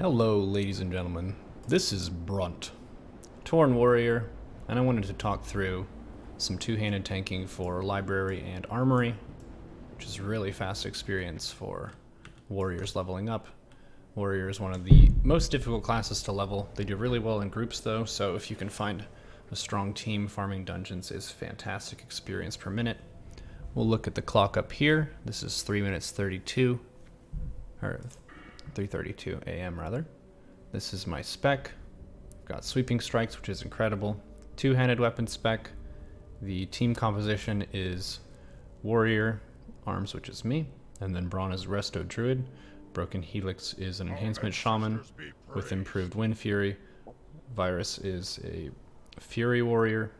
Hello, ladies and gentlemen. This is Brunt, Tauren Warrior, and I wanted to talk through some two-handed tanking for Library and Armory, which is a really fast experience for Warriors leveling up. Warrior is one of the most difficult classes to level. They do really well in groups though, so if you can find a strong team, farming dungeons is fantastic experience per minute. We'll look at the clock up here. This is 3 minutes 32, or 3:32 a.m. rather. This is my spec. Got sweeping strikes, which is incredible. Two-handed weapon spec. The team composition is Warrior, Arms, which is me, and then Brawn is Resto Druid. Broken Helix is an enhancement shaman with improved Wind Fury. Virus is a Fury Warrior.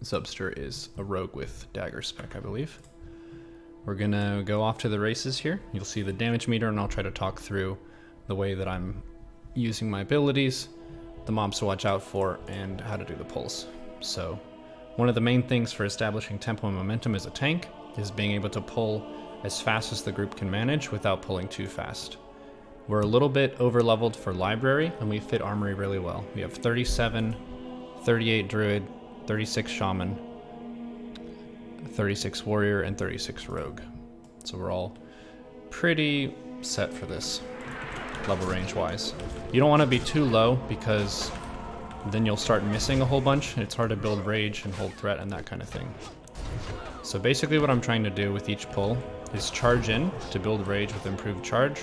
Zubster is a rogue with dagger spec, I believe. We're gonna go off to the races here. You'll see the damage meter, and I'll try to talk through the way that I'm using my abilities, the mobs to watch out for, and how to do the pulls. So, one of the main things for establishing tempo and momentum as a tank is being able to pull as fast as the group can manage without pulling too fast. We're a little bit over-leveled for Library, and we fit Armory really well. We have 37, 38 Druid, 36 Shaman, 36 Warrior, and 36 Rogue. So we're all pretty set for this, level range wise. You don't want to be too low because then you'll start missing a whole bunch. It's hard to build rage and hold threat and that kind of thing. So basically what I'm trying to do with each pull is charge in to build rage with improved charge,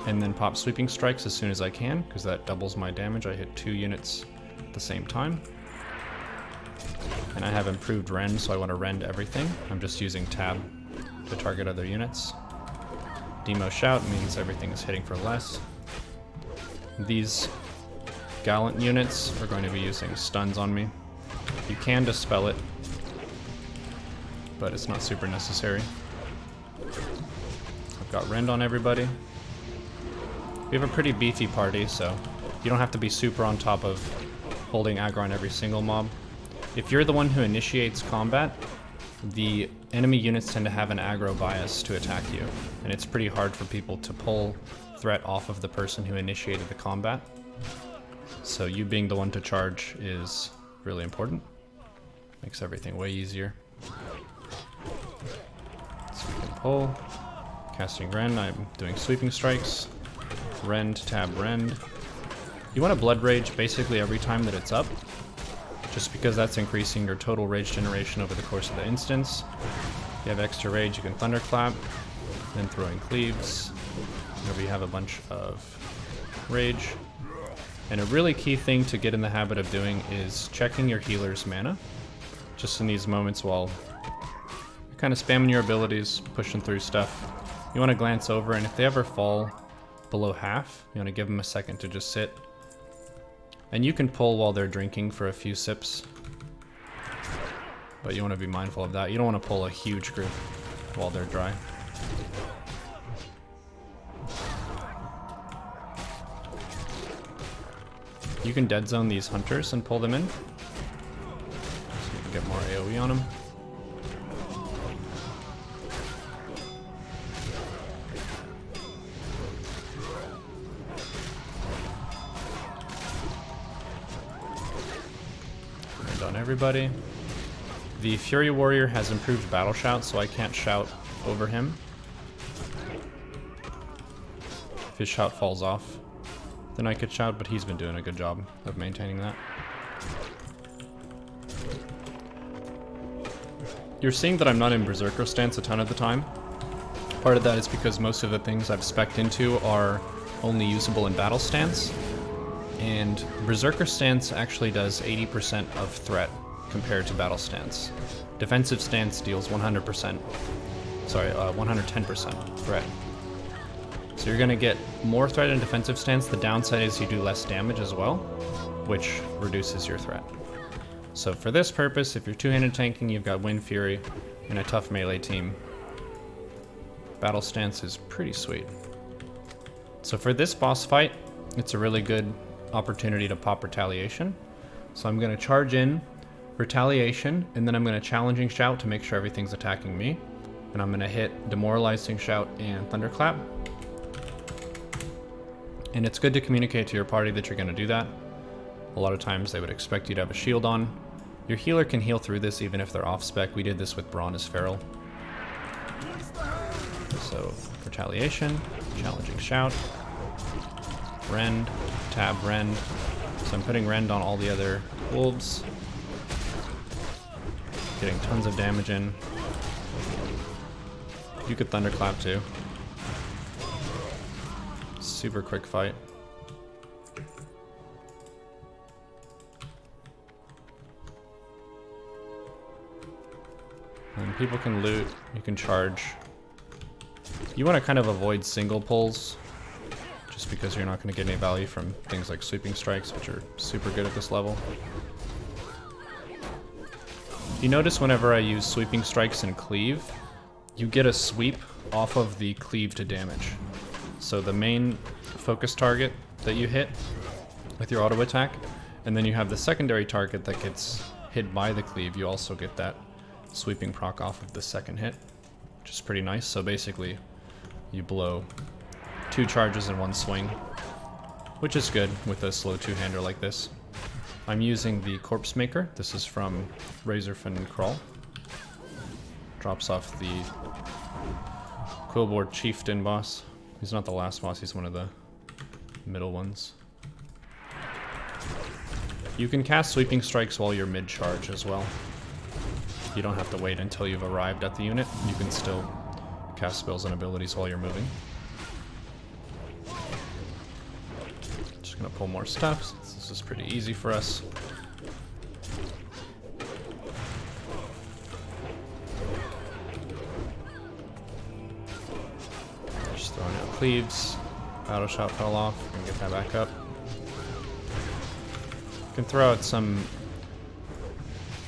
and then pop sweeping strikes as soon as I can, because that doubles my damage. I hit 2 units at the same time. And I have improved rend, so I want to rend everything. I'm just using tab to target other units. Demo shout means everything is hitting for less. These gallant units are going to be using stuns on me. You can dispel it, but it's not super necessary. I've got rend on everybody. We have a pretty beefy party, so you don't have to be super on top of holding aggro on every single mob. If you're the one who initiates combat, the enemy units tend to have an aggro bias to attack you, and it's pretty hard for people to pull threat off of the person who initiated the combat. So you being the one to charge is really important. Makes everything way easier. Sweeping pull, casting rend, I'm doing sweeping strikes, rend, tab rend. You want to blood rage basically every time that it's up, just because that's increasing your total rage generation over the course of the instance. If you have extra rage, you can thunderclap, then throwing cleaves. Whenever you have a bunch of rage. And a really key thing to get in the habit of doing is checking your healer's mana, just in these moments while you're kind of spamming your abilities, pushing through stuff. You want to glance over, and if they ever fall below half, you want to give them a second to just sit. And you can pull while they're drinking for a few sips, but you want to be mindful of that. You don't want to pull a huge group while they're dry. You can dead zone these hunters and pull them in, so you can get more AoE on them. On everybody. The Fury Warrior has improved battle shout, so I can't shout over him. If his shout falls off, then I could shout, but he's been doing a good job of maintaining that. You're seeing that I'm not in Berserker stance a ton of the time. Part of that is because most of the things I've spec'd into are only usable in battle stance. And Berserker stance actually does 80% of threat compared to battle stance. Defensive stance deals 110% threat. So you're going to get more threat in defensive stance. The downside is you do less damage as well, which reduces your threat. So for this purpose, if you're two-handed tanking, you've got Wind Fury and a tough melee team. Battle stance is pretty sweet. So for this boss fight, it's a really good opportunity to pop retaliation. So I'm going to charge in retaliation, and then I'm going to challenging shout to make sure everything's attacking me, and I'm going to hit demoralizing shout and thunderclap. And it's good to communicate to your party that you're going to do that. A lot of times they would expect you to have a shield on. Your healer can heal through this even if they're off spec. We did this with Braun as Feral. So, Retaliation, Challenging Shout, Rend, Tab Rend. So I'm putting Rend on all the other wolves. Getting tons of damage in. You could Thunderclap too. Super quick fight. And people can loot, you can charge. You want to kind of avoid single pulls, just because you're not going to get any value from things like sweeping strikes, which are super good at this level. You notice whenever I use sweeping strikes and cleave, you get a sweep off of the cleave to damage. So the main focus target that you hit with your auto attack, and then you have the secondary target that gets hit by the cleave, you also get that sweeping proc off of the second hit, which is pretty nice. So basically, you blow 2 charges in one swing, which is good with a slow two-hander like this. I'm using the Corpse Maker. This is from Razorfin Crawl. Drops off the Quillboard Chieftain boss. He's not the last boss, he's one of the middle ones. You can cast Sweeping Strikes while you're mid-charge as well. You don't have to wait until you've arrived at the unit. You can still cast spells and abilities while you're moving. Just gonna pull more stuff since this is pretty easy for us. Just throwing out cleaves. Battle shot fell off. Gonna get that back up. You can throw out some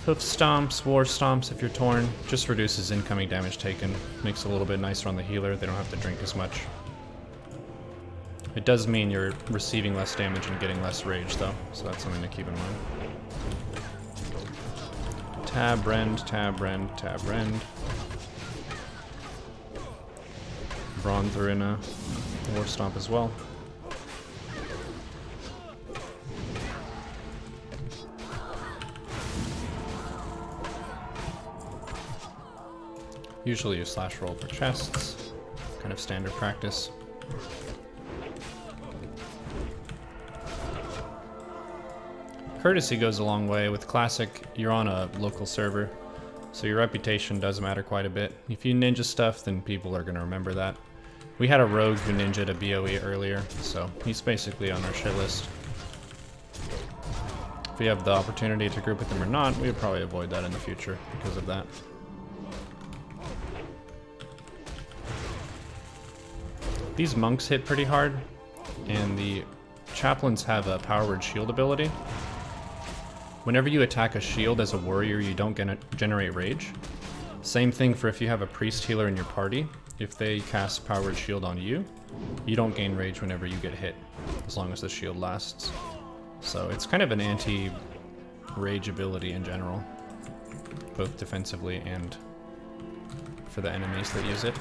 hoof stomps, war stomps if you're torn. Just reduces incoming damage taken. Makes it a little bit nicer on the healer. They don't have to drink as much. It does mean you're receiving less damage and getting less rage though, so that's something to keep in mind. Tab, rend, tab, rend, tab, rend. Braun threw in a war stomp as well. Usually you slash roll for chests, kind of standard practice. Courtesy goes a long way. With Classic, you're on a local server, so your reputation does matter quite a bit. If you ninja stuff, then people are going to remember that. We had a rogue who ninja'd a BOE earlier, so he's basically on our shit list. If we have the opportunity to group with him or not, we would probably avoid that in the future because of that. These monks hit pretty hard, and the chaplains have a power word shield ability. Whenever you attack a shield as a warrior, you don't generate rage. Same thing for if you have a priest healer in your party. If they cast power word shield on you, you don't gain rage whenever you get hit, as long as the shield lasts. So it's kind of an anti-rage ability in general, both defensively and for the enemies that use it.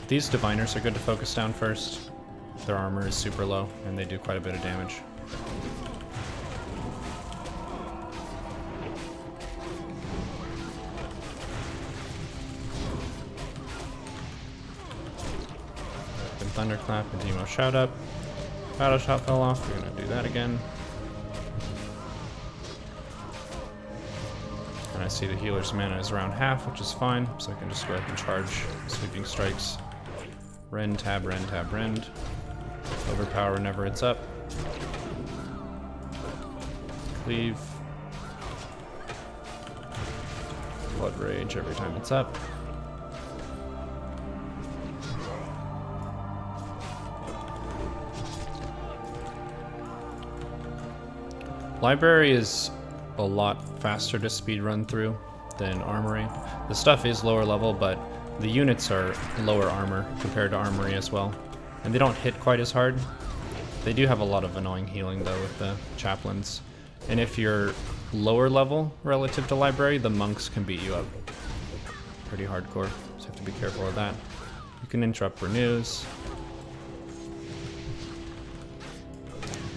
These diviners are good to focus down first. Their armor is super low, and they do quite a bit of damage. Thunderclap and Demo Shout Up. Battle Shot fell off. We're gonna do that again. And I see the healer's mana is around half, which is fine, so I can just go ahead and charge Sweeping Strikes. Rend, tab, rend, tab, rend. Overpower whenever it's up. Cleave. Blood Rage every time it's up. Library is a lot faster to speedrun through than Armory. The stuff is lower level, but the units are lower armor compared to Armory as well. And they don't hit quite as hard. They do have a lot of annoying healing though with the chaplains. And if you're lower level relative to Library, the monks can beat you up pretty hardcore, so you have to be careful of that. You can interrupt renews.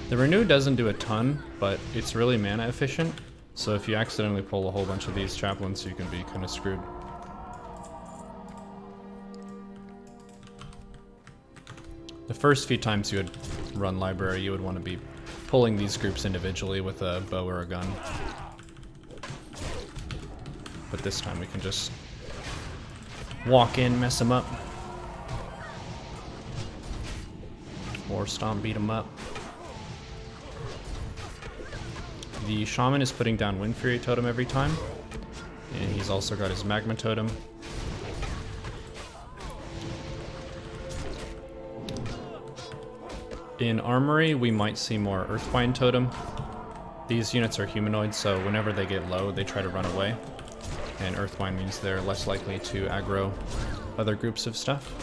The renew doesn't do a ton, but it's really mana efficient. So if you accidentally pull a whole bunch of these chaplains, you can be kind of screwed. The first few times you would run library, you would want to be pulling these groups individually with a bow or a gun. But this time we can just walk in, mess them up. Or stomp, beat them up. The shaman is putting down Wind Fury Totem every time. And he's also got his Magma Totem. In Armory, we might see more Earthbind Totem. These units are humanoid, so whenever they get low, they try to run away. And Earthbind means they're less likely to aggro other groups of stuff.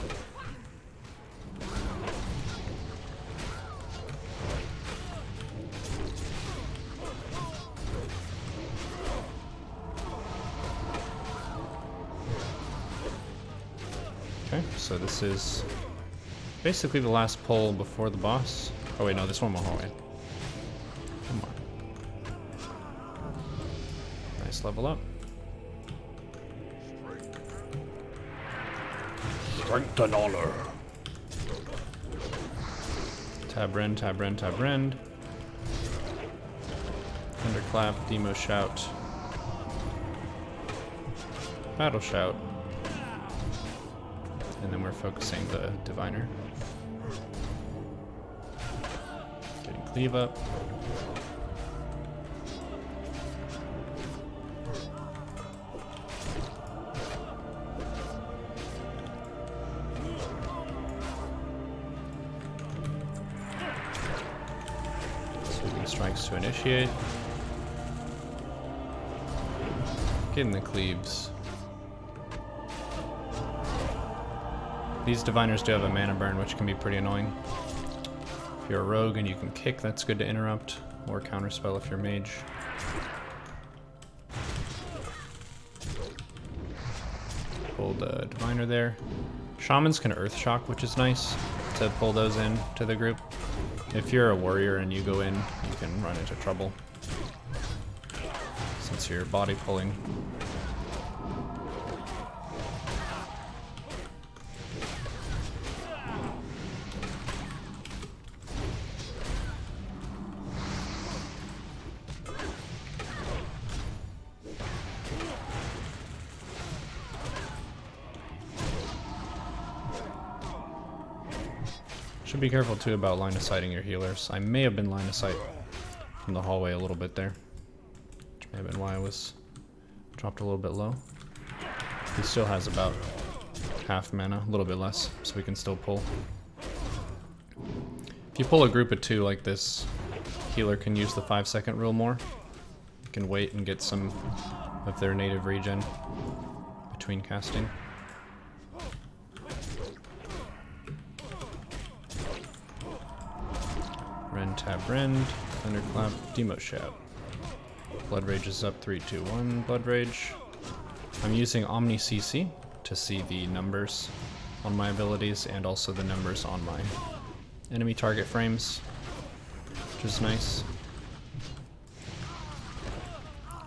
Okay, so this is basically the last pull before the boss. Oh wait, no, this one more hallway. Come on. Nice level up. Strength and honor. Tab rend, tab rend, tab rend. Thunderclap, Demo Shout. Battle Shout. And then we're focusing the Diviner. Getting Cleave up. Sweeping Strikes to initiate. Getting the Cleaves. These Diviners do have a mana burn, which can be pretty annoying. If you're a rogue and you can kick, that's good to interrupt, or counterspell if you're mage. Pulled a Diviner there. Shamans can Earth Shock, which is nice to pull those in to the group. If you're a warrior and you go in, you can run into trouble, since you're body pulling. Should be careful too about line of sighting your healers. I may have been line of sight from the hallway a little bit there, which may have been why I was dropped a little bit low. He still has about half mana, a little bit less, so we can still pull. If you pull a group of 2 like this, healer can use the 5-second rule more. You can wait and get some of their native regen between casting. Rend, tab, rend, thunderclap, Demo Shout. Blood Rage is up, 3, 2, 1, Blood Rage. I'm using Omni CC to see the numbers on my abilities and also the numbers on my enemy target frames, which is nice.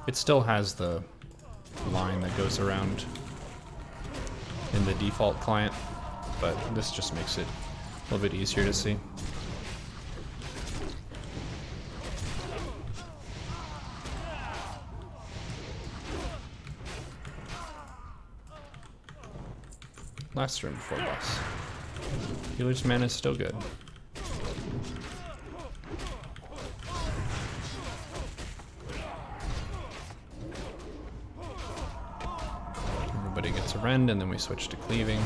It still has the line that goes around in the default client, but this just makes it a little bit easier to see. Last room before boss. Healer's mana is still good. Everybody gets a rend and then we switch to cleaving.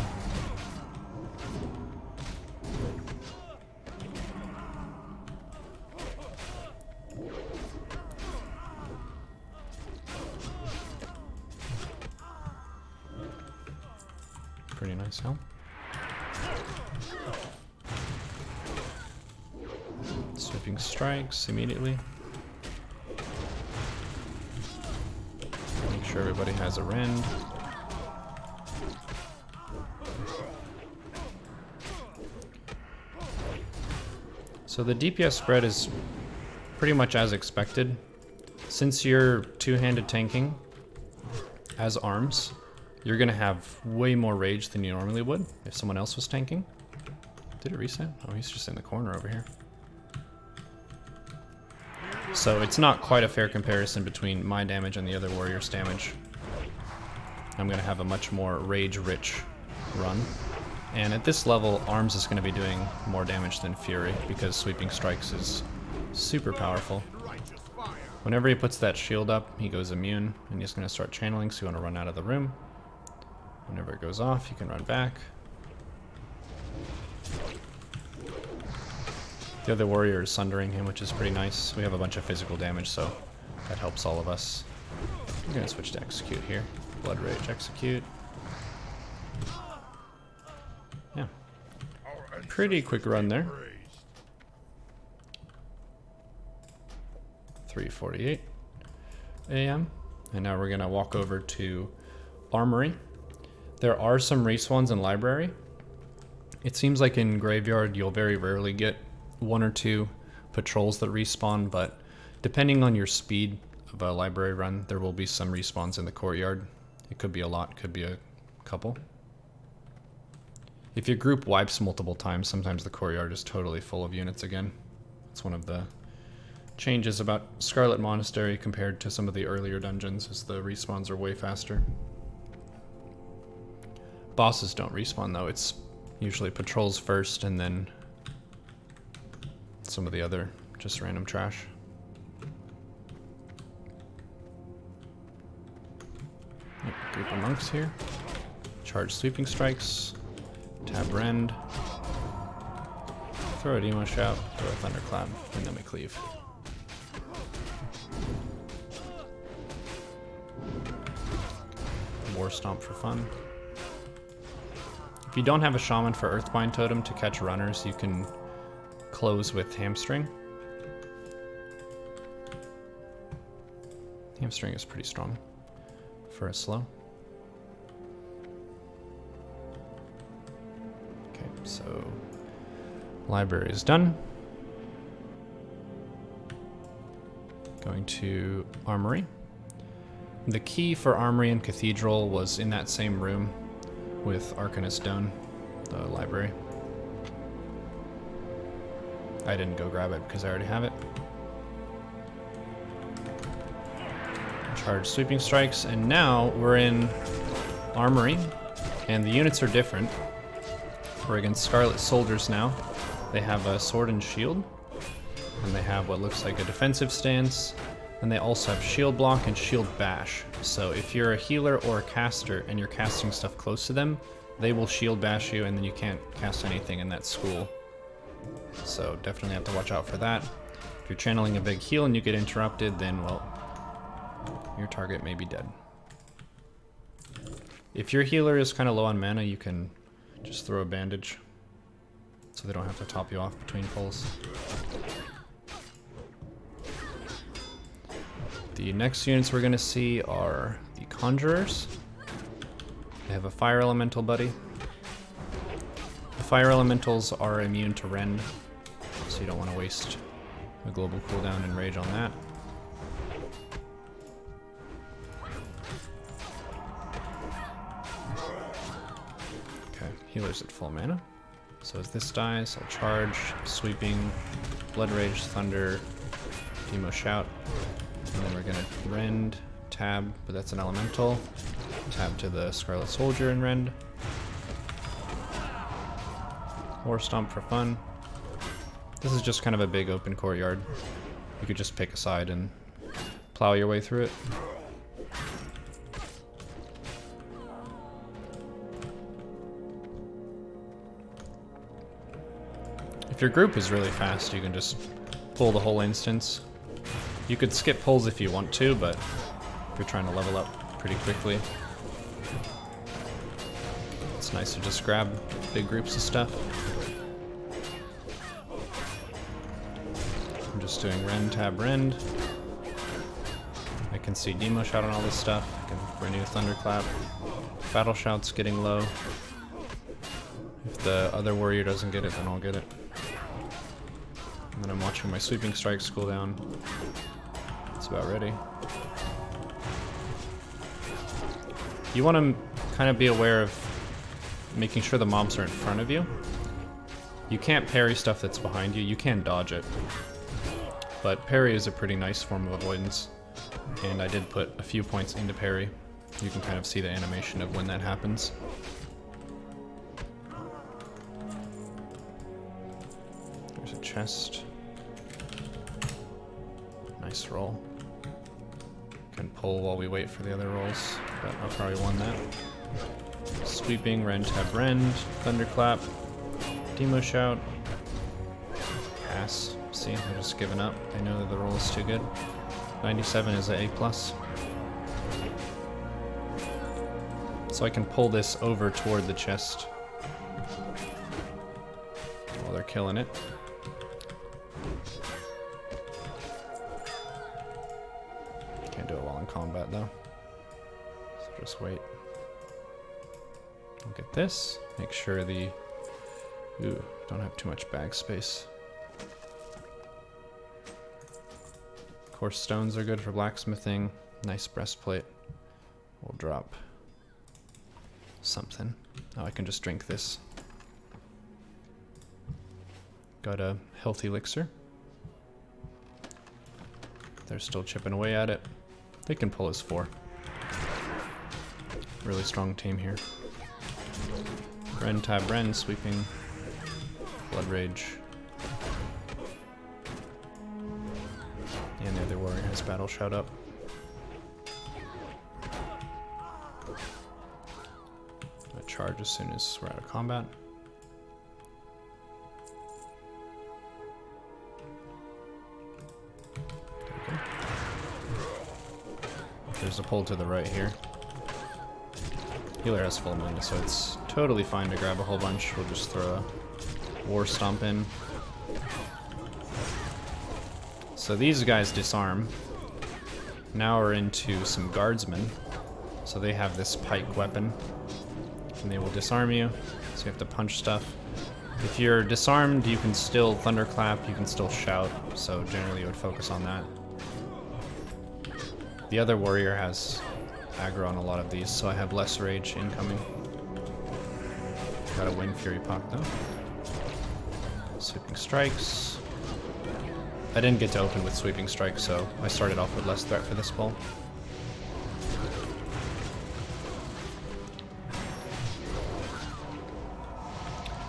Pretty nice help. Sweeping strikes immediately. Make sure everybody has a rend. So the DPS spread is pretty much as expected. Since you're two-handed tanking as arms, you're gonna have way more rage than you normally would if someone else was tanking. Did it reset? Oh, he's just in the corner over here. So it's not quite a fair comparison between my damage and the other warrior's damage. I'm gonna have a much more rage-rich run. And at this level, Arms is gonna be doing more damage than Fury because Sweeping Strikes is super powerful. Whenever he puts that shield up, he goes immune, and he's gonna start channeling, so you wanna run out of the room. Whenever it goes off, you can run back. The other warrior is sundering him, which is pretty nice. We have a bunch of physical damage, so that helps all of us. I'm gonna switch to execute here. Blood Rage, execute. Yeah. Pretty quick run there. 3:48 a.m. And now we're gonna walk over to Armory. There are some respawns in Library. It seems like in Graveyard you'll very rarely get 1 or 2 patrols that respawn, but depending on your speed of a Library run, there will be some respawns in the Courtyard. It could be a lot, could be a couple. If your group wipes multiple times, sometimes the Courtyard is totally full of units again. It's one of the changes about Scarlet Monastery compared to some of the earlier dungeons, is the respawns are way faster. Bosses don't respawn though, it's usually patrols first and then some of the other just random trash. Yep, group of monks here. Charge Sweeping Strikes. Tab Rend. Throw a Demo Shout, throw a Thunderclap, and then we cleave. War Stomp for fun. If you don't have a Shaman for Earthbind Totem to catch runners, you can close with Hamstring. Hamstring is pretty strong for a slow. Okay, so Library is done. Going to Armory. The key for Armory and Cathedral was in that same room with Arcanist Stone, the library. I didn't go grab it because I already have it. Charge Sweeping Strikes, and now we're in Armory, and the units are different. We're against Scarlet Soldiers now. They have a sword and shield, and they have what looks like a defensive stance, and they also have shield block and shield bash. So if you're a healer or a caster and you're casting stuff close to them, they will shield bash you and then you can't cast anything in that school. So definitely have to watch out for that. If you're channeling a big heal and you get interrupted, then, well, your target may be dead. If your healer is kind of low on mana, you can just throw a bandage so they don't have to top you off between pulls. The next units we're going to see are the Conjurers. They have a Fire Elemental buddy. The Fire Elementals are immune to Rend, so you don't want to waste a global cooldown and rage on that. Okay, healer's at full mana. So as this dies, I'll charge, Sweeping, Blood Rage, Thunder, Demo Shout. And then we're gonna Rend, Tab, but that's an Elemental. Tab to the Scarlet Soldier and Rend. War Stomp for fun. This is just kind of a big open courtyard. You could just pick a side and plow your way through it. If your group is really fast, you can just pull the whole instance. You could skip pulls if you want to, but if you're trying to level up pretty quickly, it's nice to just grab big groups of stuff. I'm just doing Rend, Tab, Rend. I can see Demo Shout on all this stuff. I can renew Thunderclap. Battle Shout's getting low. If the other warrior doesn't get it, then I'll get it. And then I'm watching my sweeping strikes cool down. That's about ready. You want to kind of be aware of making sure the mobs are in front of you. You can't parry stuff that's behind you. You can dodge it. But parry is a pretty nice form of avoidance. And I did put a few points into parry. You can kind of see the animation of when that happens. There's a chest. Nice roll. Can pull while we wait for the other rolls, but I'll probably won that. Sweeping, rend, tab, rend, thunderclap, demo shout, pass. See, they're just giving up. They know that the roll is too good. 97 is an A+. So I can pull this over toward the chest while they're killing it. Can't do it while in combat though. So just wait. I'll get this. Make sure the... Ooh, don't have too much bag space. Coarse stones are good for blacksmithing. Nice breastplate. We'll drop something. Oh, I can just drink this. Got a healthy elixir. They're still chipping away at it. They can pull as 4. Really strong team here. Ren, tab, Ren, sweeping. Blood Rage. And the other warrior has battle shout up. I charge as soon as we're out of combat. Okay. There's a pull to the right here. Healer has full mana, so it's totally fine to grab a whole bunch. We'll just throw a war stomp in. So these guys disarm. Now we're into some guardsmen. So they have this pike weapon. And they will disarm you. So you have to punch stuff. If you're disarmed, you can still thunderclap, you can still shout. So generally you would focus on that. The other warrior has aggro on a lot of these, so I have less rage incoming. Got a Wind Fury Puck though. Sweeping strikes. I didn't get to open with sweeping strikes, so I started off with less threat for this pull.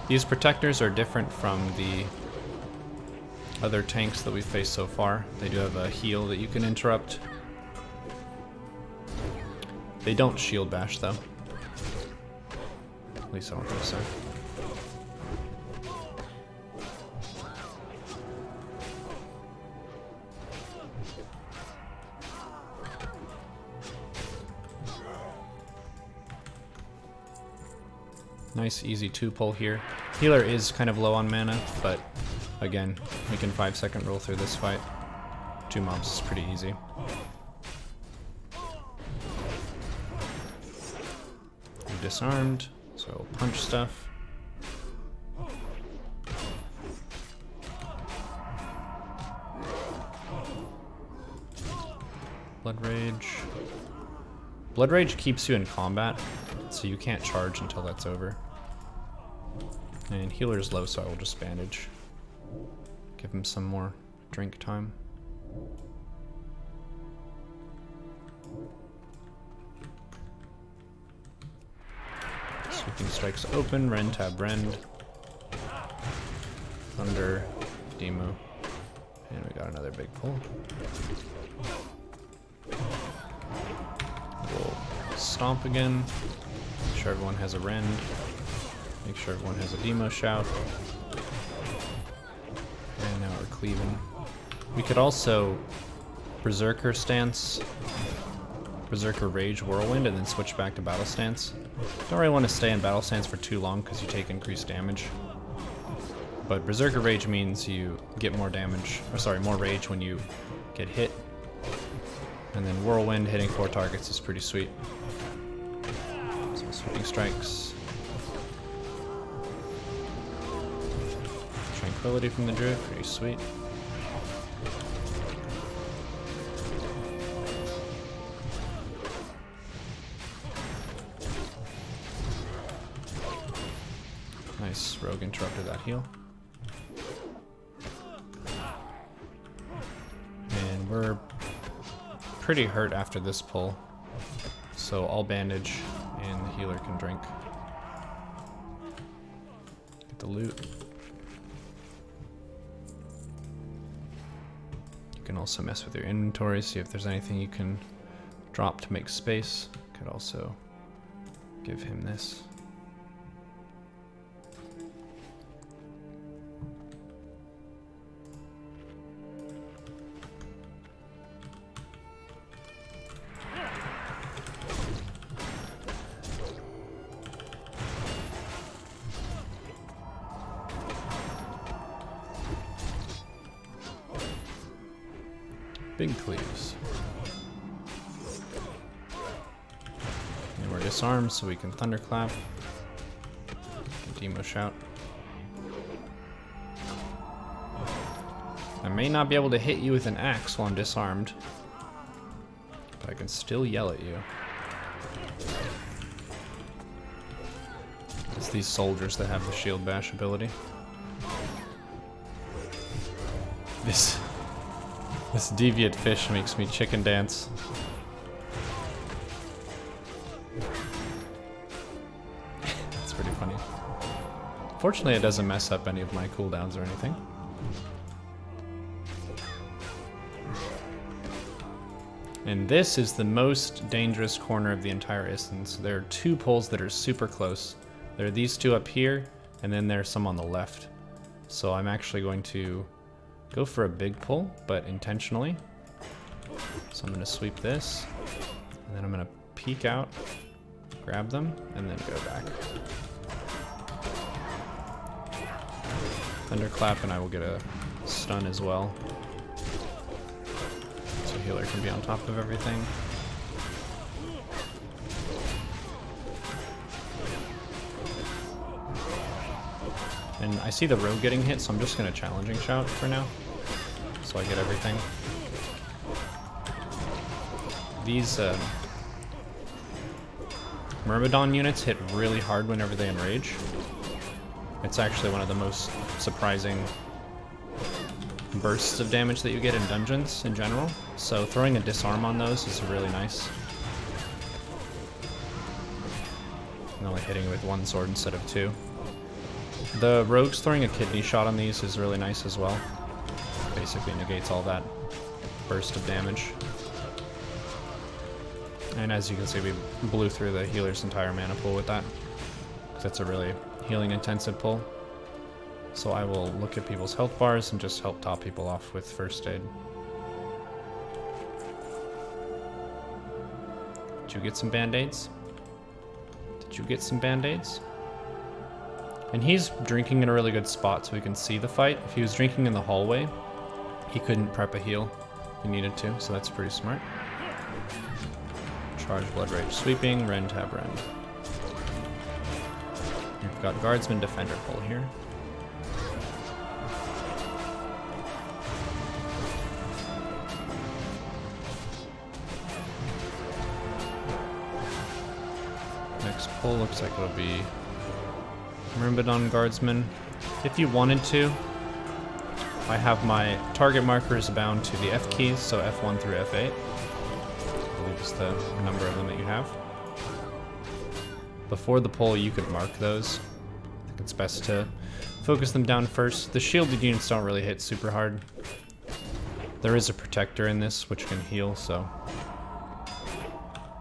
These protectors are different from the other tanks that we've faced so far. They do have a heal that you can interrupt. They don't shield bash though. At least I don't think so. Nice easy 2-pull here. Healer is kind of low on mana, but again, we can 5-second roll through this fight. 2 mobs is pretty easy. We're disarmed, so we'll punch stuff. Blood Rage. Blood Rage keeps you in combat, so you can't charge until that's over. And healer's low, so I will just bandage. Give him some more drink time. Sweeping strikes open, rend, tab, rend. Thunder, demo. And we got another big pull. We'll stomp again. Make sure everyone has a rend. Make sure everyone has a demo shout. And now we're cleaving. We could also Berserker stance, Berserker Rage Whirlwind, and then switch back to battle stance. Don't really want to stay in battle stance for too long because you take increased damage. But Berserker Rage means you get more damage, or sorry, more rage when you get hit. And then Whirlwind hitting 4 targets is pretty sweet. So sweeping strikes. Tranquility from the Druid, pretty sweet. Nice, Rogue interrupted that heal. And we're pretty hurt after this pull, so I'll bandage and the healer can drink. Get the loot. You can also mess with your inventory, see if there's anything you can drop to make space. Could also give him this. Big cleaves. And we're disarmed, so we can thunderclap. Demo shout. I may not be able to hit you with an axe while I'm disarmed, but I can still yell at you. It's these soldiers that have the shield bash ability. This deviant fish makes me chicken dance. That's pretty funny. Fortunately, it doesn't mess up any of my cooldowns or anything. And this is the most dangerous corner of the entire instance. There are two poles that are super close. There are these two up here, and then there's some on the left. So I'm actually going to go for a big pull, but intentionally. So I'm gonna sweep this, and then I'm gonna peek out, grab them, and then go back. Thunderclap, and I will get a stun as well. So healer can be on top of everything. And I see the rogue getting hit, so I'm just gonna challenging shout for now. So I get everything. These Myrmidon units hit really hard whenever they enrage. It's actually one of the most surprising bursts of damage that you get in dungeons in general. So throwing a disarm on those is really nice. And only hitting with one sword instead of two. The rogues throwing a kidney shot on these is really nice as well. Basically negates all that burst of damage. And as you can see, we blew through the healer's entire mana pool with that. That's a really healing intensive pull. So I will look at people's health bars and just help top people off with first aid. Did you get some band-aids? Did you get some band-aids? And he's drinking in a really good spot so we can see the fight. If he was drinking in the hallway, he couldn't prep a heal if he needed to, so that's pretty smart. Charge, Blood Rage, Sweeping, Rend, Tab, Rend. We've got Guardsman, Defender pull here. Next pull looks like it'll be Myrmidon Guardsman. If you wanted to, I have my target markers bound to the F keys, so F1 through F8. I believe is the number of them that you have. Before the pull, you could mark those. I think it's best to focus them down first. The shielded units don't really hit super hard. There is a protector in this, which can heal, so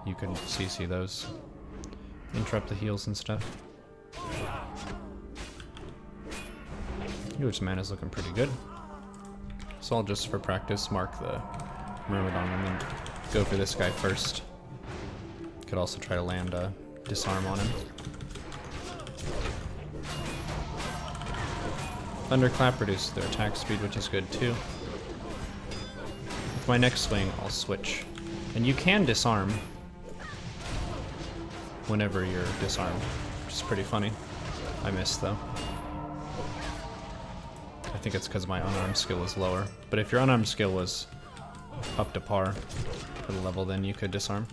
you can CC those. Interrupt the heals and stuff. Healer's mana is looking pretty good. So I'll just, for practice, mark the Myrmidon and then go for this guy first. Could also try to land a disarm on him. Thunderclap reduces their attack speed, which is good too. With my next swing, I'll switch. And you can disarm whenever you're disarmed, which is pretty funny. I missed though. I think it's because my unarmed skill is lower. But if your unarmed skill was up to par for the level, then you could disarm.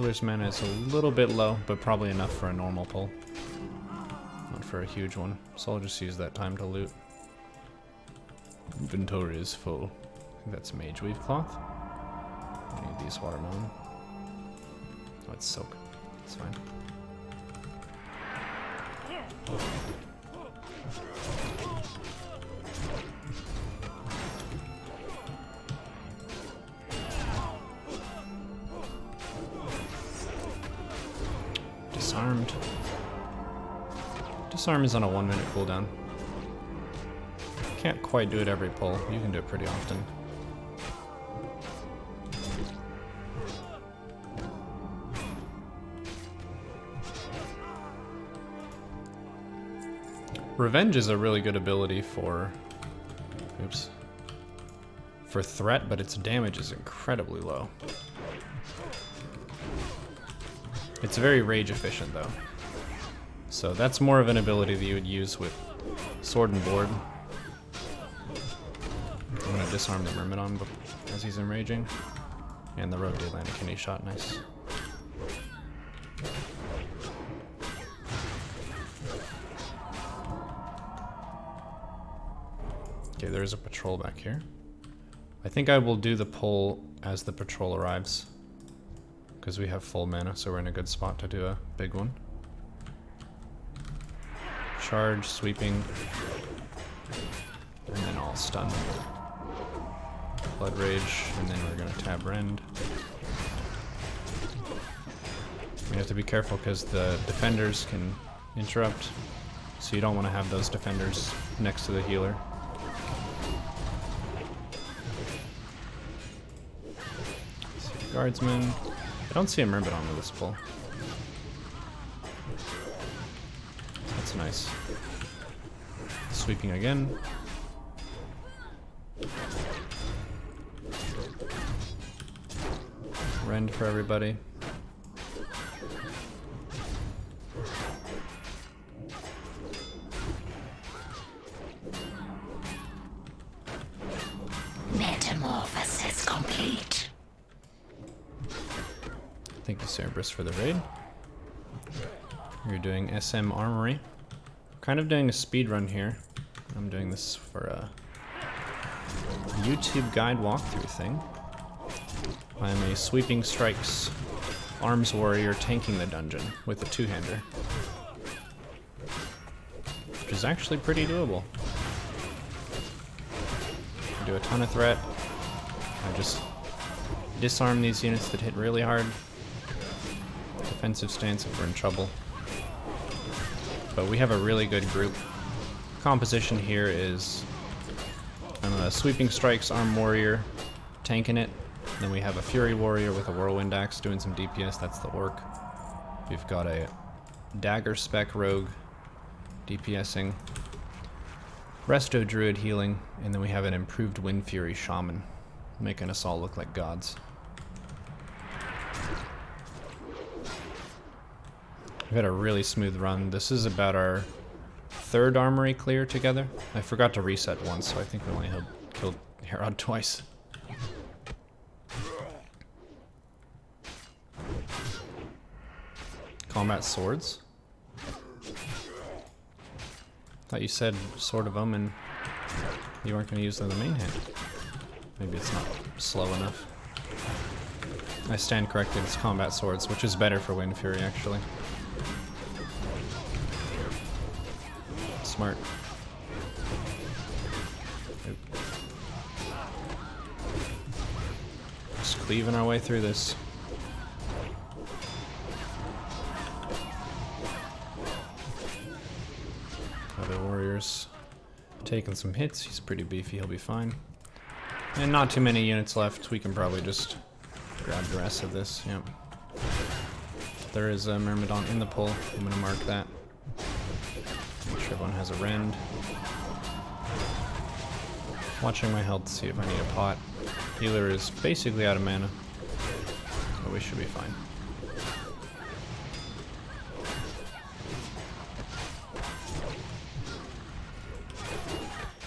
Healer's mana is a little bit low, but probably enough for a normal pull. Not for a huge one, so I'll just use that time to loot. Inventory is full. I think that's Mage Weave Cloth. I need these watermelon. Oh, it's silk. It's fine. Disarmed. Disarm is on a 1 minute cooldown. Can't quite do it every pull. You can do it pretty often. Revenge is a really good ability for... Oops. For threat, but its damage is incredibly low. It's very rage efficient though. So that's more of an ability that you would use with Sword and Board. I'm gonna disarm the Myrmidon as he's enraging. And the Rogue did land a kidney shot, nice. Okay, there's a patrol back here. I think I will do the pull as the patrol arrives, because we have full mana, so we're in a good spot to do a big one. Charge, sweeping, and then I'll stun. Blood Rage, and then we're gonna tab Rend. We have to be careful because the defenders can interrupt, so you don't want to have those defenders next to the healer. Guardsman. I don't see a Myrmidon with this pull. That's nice. Sweeping again. Rend for everybody. Metamorphosis complete. Thank you, Cerberus, for the raid. You're doing SM Armory. Kind of doing a speed run here. I'm doing this for a YouTube guide walkthrough thing. I'm a Sweeping Strikes Arms Warrior tanking the dungeon with a two-hander, which is actually pretty doable. I do a ton of threat. I just disarm these units that hit really hard. Defensive stance if we're in trouble. But we have a really good group. Composition here is I'm a Sweeping Strikes Arm Warrior tanking it. Then we have a Fury Warrior with a Whirlwind Axe doing some DPS, that's the Orc. We've got a Dagger Spec Rogue DPSing. Resto Druid healing, and then we have an improved Wind Fury Shaman, making us all look like gods. We've had a really smooth run. This is about our third armory clear together. I forgot to reset once, so I think we only killed Herod twice. Combat swords? Thought you said Sword of Omen. You weren't going to use them in the main hand. Maybe it's not slow enough. I stand corrected, it's combat swords, which is better for Wind Fury actually. Smart. Oop. Just cleaving our way through this. Other warriors taking some hits. He's pretty beefy, he'll be fine. And not too many units left. We can probably just grab the rest of this. Yep. There is a Myrmidon in the pull. I'm gonna mark that. Make sure everyone has a rend. Watching my health to see if I need a pot. Healer is basically out of mana, but we should be fine.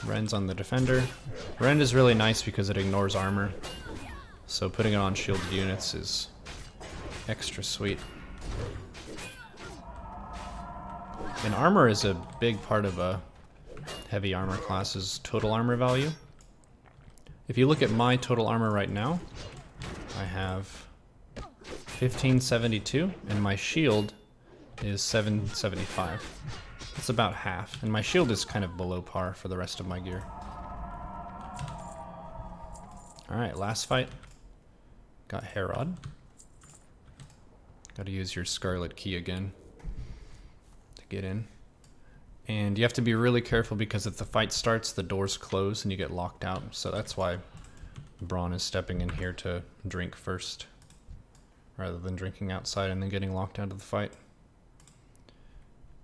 Rend's on the defender. Rend is really nice because it ignores armor, so putting it on shielded units is extra sweet. And armor is a big part of a heavy armor class's total armor value. If you look at my total armor right now, I have 1572, and my shield is 775. It's about half, and my shield is kind of below par for the rest of my gear. Alright, last fight. Got Herod. Gotta use your Scarlet Key again to get in. And you have to be really careful because if the fight starts, the doors close and you get locked out. So that's why Braun is stepping in here to drink first, rather than drinking outside and then getting locked out of the fight.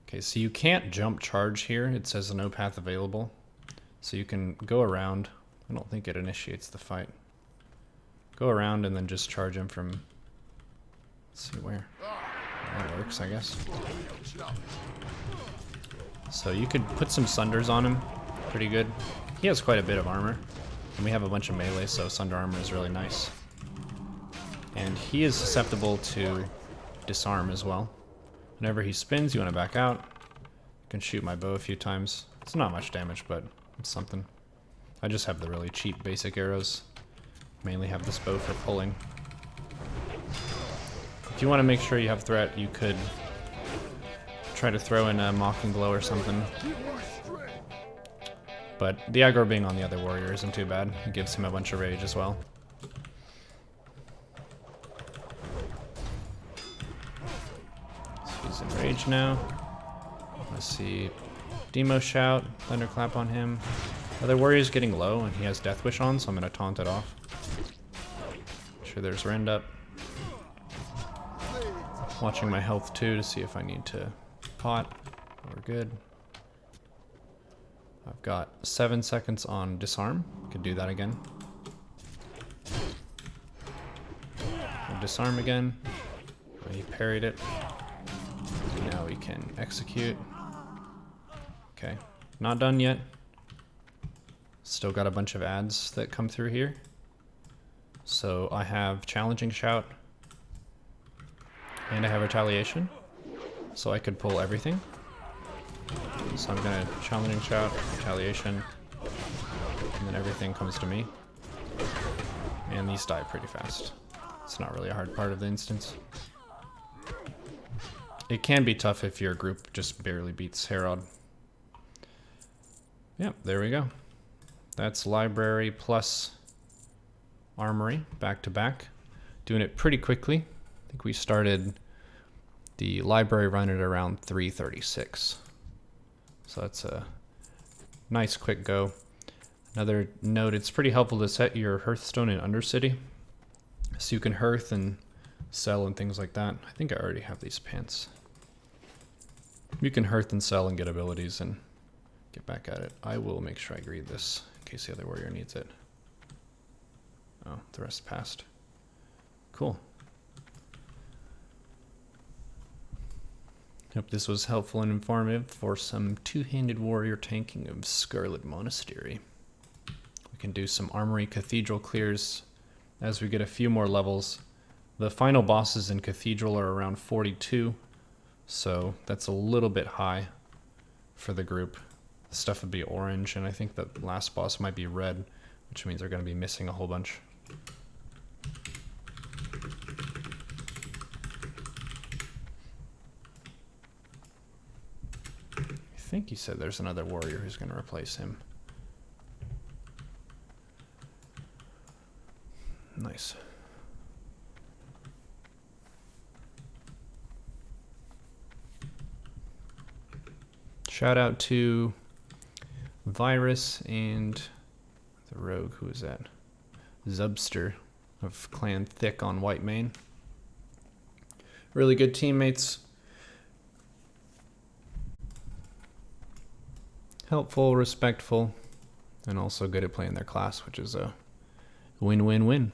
Okay, so you can't jump charge here. It says no path available. So you can go around. I don't think it initiates the fight. Go around and then just charge him from... Let's see where. That works, I guess. So you could put some Sunders on him. Pretty good. He has quite a bit of armor. And we have a bunch of melee, so Sunder armor is really nice. And he is susceptible to disarm as well. Whenever he spins, you want to back out. You can shoot my bow a few times. It's not much damage, but it's something. I just have the really cheap basic arrows. Mainly have this bow for pulling. If you want to make sure you have threat, you could try to throw in a Mocking Blow or something. But the aggro being on the other warrior isn't too bad. It gives him a bunch of rage as well. So he's in rage now. Let's see. Demo Shout, Thunderclap on him. Other warrior's getting low and he has Death Wish on, so I'm going to taunt it off. Sure there's Rend up. Watching my health too to see if I need to pot. We're good. I've got 7 seconds on disarm. Could do that again. We'll disarm again. He parried it. Now we can execute. Okay, not done yet. Still got a bunch of ads that come through here. So I have Challenging Shout. And I have Retaliation. So I could pull everything. So I'm gonna Challenging Shout, Retaliation, and then everything comes to me. And these die pretty fast. It's not really a hard part of the instance. It can be tough if your group just barely beats Herod. Yep, there we go. That's Library plus Armory, back to back. Doing it pretty quickly. I think we started the Library run at around 3:36. So that's a nice quick go. Another note, it's pretty helpful to set your Hearthstone in Undercity. So you can hearth and sell and things like that. I think I already have these pants. You can hearth and sell and get abilities and get back at it. I will make sure I read this in case the other warrior needs it. Oh, the rest passed. Cool. Hope this was helpful and informative for some two-handed warrior tanking of Scarlet Monastery. We can do some Armory Cathedral clears as we get a few more levels. The final bosses in Cathedral are around 42, so that's a little bit high for the group. The stuff would be orange, and I think the last boss might be red, which means they're going to be missing a whole bunch. I think he said there's another warrior who's going to replace him. Nice. Shout out to Virus and the rogue. Who is that? Zubster of Clan Thick on White Mane. Really good teammates. Helpful, respectful, and also good at playing their class, which is a win-win-win.